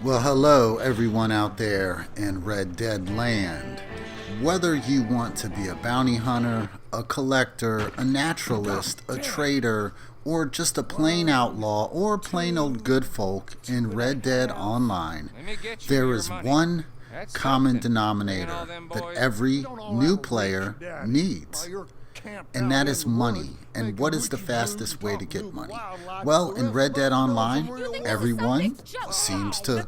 Well, hello everyone out there in Red Dead Land. Whether you want to be a bounty hunter, a collector, a naturalist, a trader, or just a plain outlaw or plain old good folk in Red Dead Online, there is one common denominator that every new player needs. And that is money. And what is the fastest way to get money? Well, in Red Dead Online, everyone seems to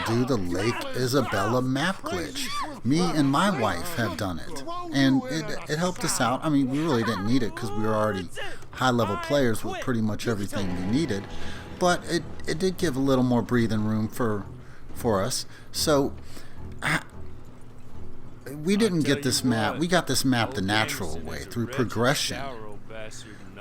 do the Lake Isabella map glitch. Me and my wife have done it. And it helped us out. I mean, we really didn't need it because we were already high-level players with pretty much everything we needed. But it did give a little more breathing room for us. So we didn't get this map. We got this map the natural way through progression.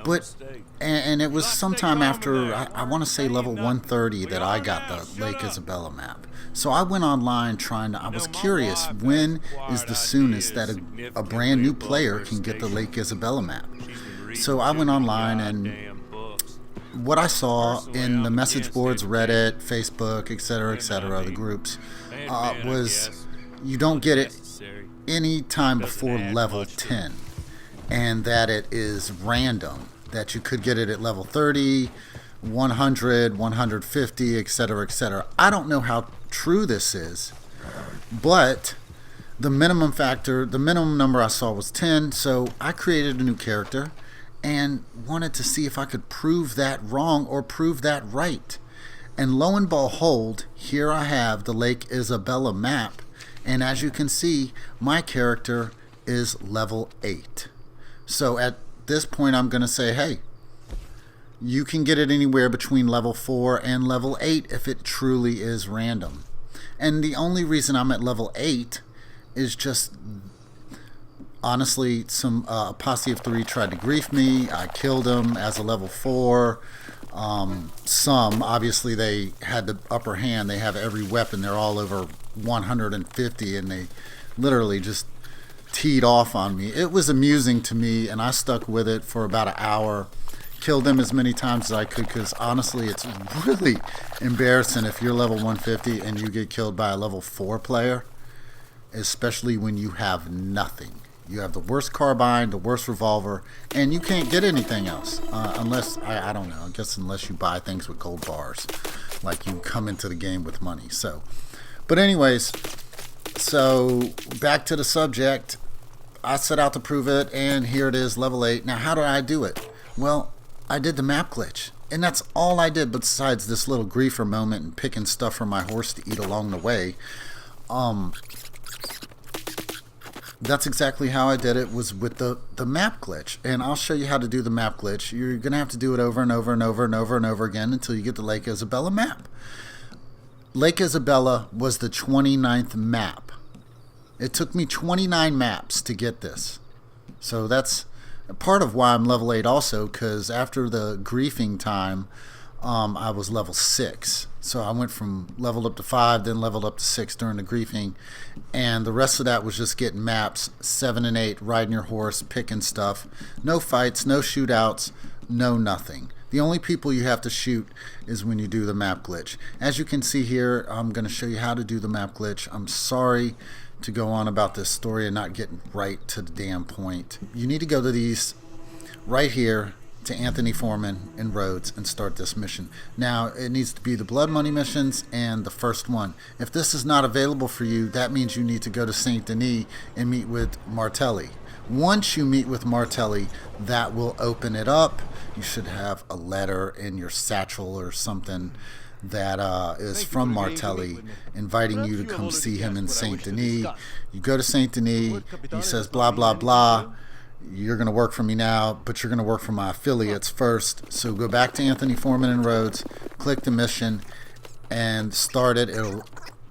But and it was sometime after I want to say level 130 that I got the Lake Isabella map. So I went online I was curious, when is the soonest that a brand new player can get the Lake Isabella map? So I went online, and what I saw in the message boards, Reddit, Facebook, etc., the groups, was you don't get it any time before level 10, and that it is random, that you could get it at level 30, 100, 150, etc. I don't know how true this is, but the minimum number I saw was 10, so I created a new character and wanted to see if I could prove that wrong or prove that right. And lo and behold, here I have the Lake Isabella map. And as you can see, my character is level 8. So at this point, I'm going to say, hey, you can get it anywhere between level 4 and level 8 if it truly is random. And the only reason I'm at level 8 is just, honestly, a posse of 3 tried to grief me. I killed them as a level 4. Obviously, they had the upper hand. They have every weapon. They're all over 150, and they literally just teed off on me. It was amusing to me, and I stuck with it for about an hour. Killed them as many times as I could, because honestly, it's really embarrassing if you're level 150 and you get killed by a level 4 player, especially when you have nothing. You have the worst carbine, the worst revolver, and you can't get anything else. Unless, I don't know, I guess unless you buy things with gold bars. Like you come into the game with money. But anyways, so back to the subject. I set out to prove it, and here it is, level 8. Now, how did I do it? Well, I did the map glitch. And that's all I did besides this little griefer moment and picking stuff from my horse to eat along the way. That's exactly how I did it, was with the map glitch. And I'll show you how to do the map glitch. You're going to have to do it over and over and over and over and over again until you get the Lake Isabella map. Lake Isabella was the 29th map. It took me 29 maps to get this. So that's part of why I'm level 8 also, because after the griefing time, I was level 6. So I went from leveled up to 5, then leveled up to 6 during the griefing. And the rest of that was just getting maps, 7 and 8, riding your horse, picking stuff. No fights, no shootouts, no nothing. The only people you have to shoot is when you do the map glitch. As you can see here, I'm going to show you how to do the map glitch. I'm sorry to go on about this story and not getting right to the damn point. You need to go to these right here, to Anthony Foreman in Rhodes, and start this mission. Now, it needs to be the Blood Money missions and the first one. If this is not available for you, that means you need to go to Saint Denis and meet with Martelli. Once you meet with Martelli, that will open it up. You should have a letter in your satchel or something that is from Martelli inviting you to come see him in Saint Denis. You go to Saint Denis, he says blah blah blah, you're going to work for me now, but you're going to work for my affiliates first. So go back to Anthony Foreman and Rhodes, click the mission, and start it. It'll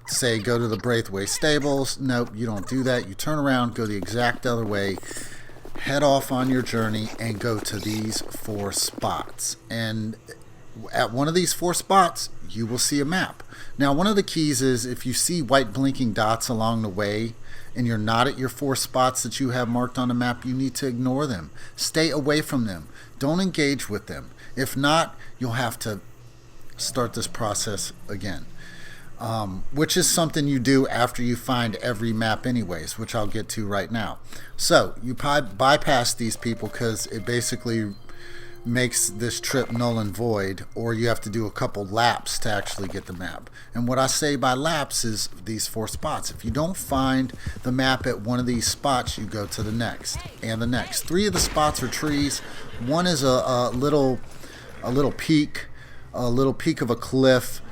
say go to the Braithwaite Stables. Nope, you don't do that. You turn around, go the exact other way, head off on your journey, and go to these 4 spots. And at one of these 4 spots, you will see a map. Now, one of the keys is if you see white blinking dots along the way, and you're not at your 4 spots that you have marked on the map, you need to ignore them. Stay away from them. Don't engage with them. If not, you'll have to start this process again. which is something you do after you find every map anyways, which I'll get to right now. So you bypass these people because it basically makes this trip null and void, or you have to do a couple laps to actually get the map. And what I say by laps is these 4 spots. If you don't find the map at one of these spots, you go to the next and the next. 3 of the spots are trees. One is a little peak of a cliff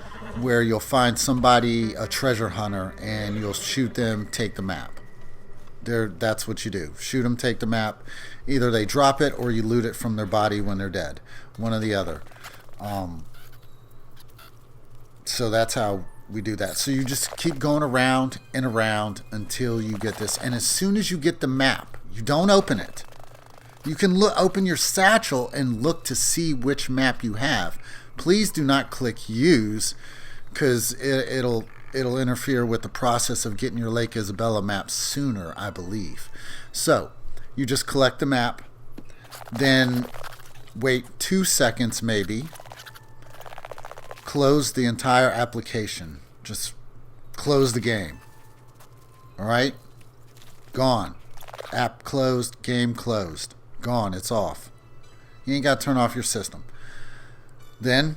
where you'll find somebody, a treasure hunter, and you'll shoot them, take the map. That's what you do. Shoot them, take the map. Either they drop it or you loot it from their body when they're dead. One or the other. So that's how we do that. So you just keep going around and around until you get this. And as soon as you get the map, you don't open it. You can open your satchel and look to see which map you have. Please do not click use, because it'll interfere with the process of getting your Lake Isabella map sooner, I believe. So you just collect the map, then wait 2 seconds maybe, close the entire application, just close the game. Alright? Gone. App closed, game closed. Gone, it's off. You ain't got to turn off your system. Then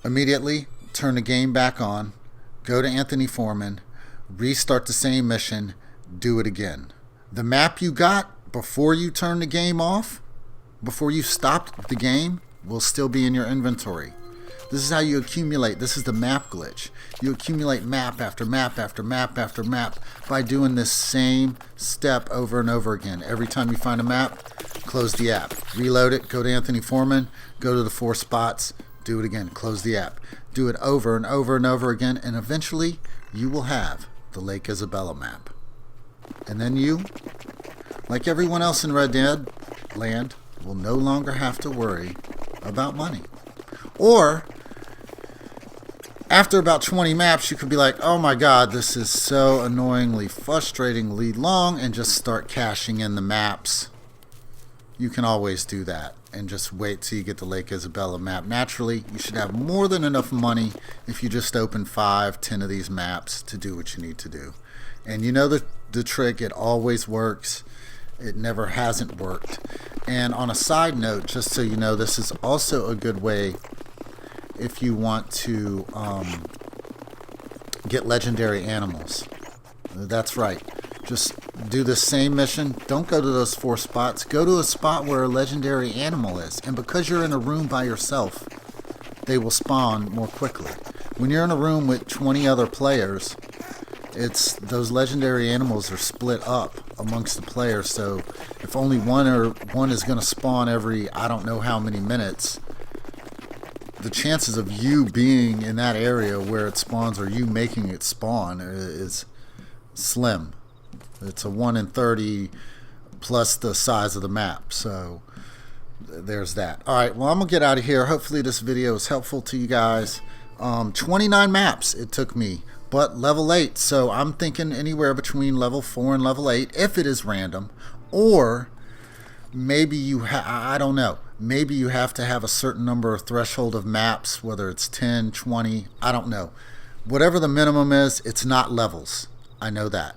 immediately turn the game back on, go to Anthony Foreman, restart the same mission, do it again. The map you got before you turn the game off, before you stopped the game, will still be in your inventory. This is how you accumulate. This is the map glitch. You accumulate map after map after map after map by doing this same step over and over again. Every time you find a map, close the app. Reload it, go to Anthony Foreman, go to the 4 spots, do it again, close the app. Do it over and over and over again, and eventually you will have the Lake Isabella map. And then you, like everyone else in Red Dead land, will no longer have to worry about money. Or after about 20 maps, you could be like, oh my god, this is so annoyingly, frustratingly long, and just start cashing in the maps. You can always do that and just wait till you get the Lake Isabella map. Naturally, you should have more than enough money if you just open 5, 10 of these maps to do what you need to do. And you know the trick, it always works. It never hasn't worked. And on a side note, just so you know, this is also a good way if you want to get legendary animals. That's right. Just do the same mission. Don't go to those 4 spots. Go to a spot where a legendary animal is. And because you're in a room by yourself, they will spawn more quickly. When you're in a room with 20 other players, those legendary animals are split up amongst the players. So if only one is going to spawn every I don't know how many minutes, the chances of you being in that area where it spawns or you making it spawn is slim. It's a 1 in 30 plus the size of the map. So there's that. Alright, well, I'm going to get out of here. Hopefully this video is helpful to you guys. 29 maps it took me, but level 8. So I'm thinking anywhere between level 4 and level 8 if it is random. Or maybe I don't know. Maybe you have to have a certain number of threshold of maps, whether it's 10, 20, I don't know. Whatever the minimum is, it's not levels. I know that.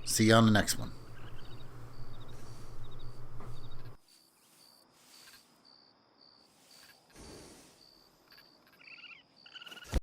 See you on the next one.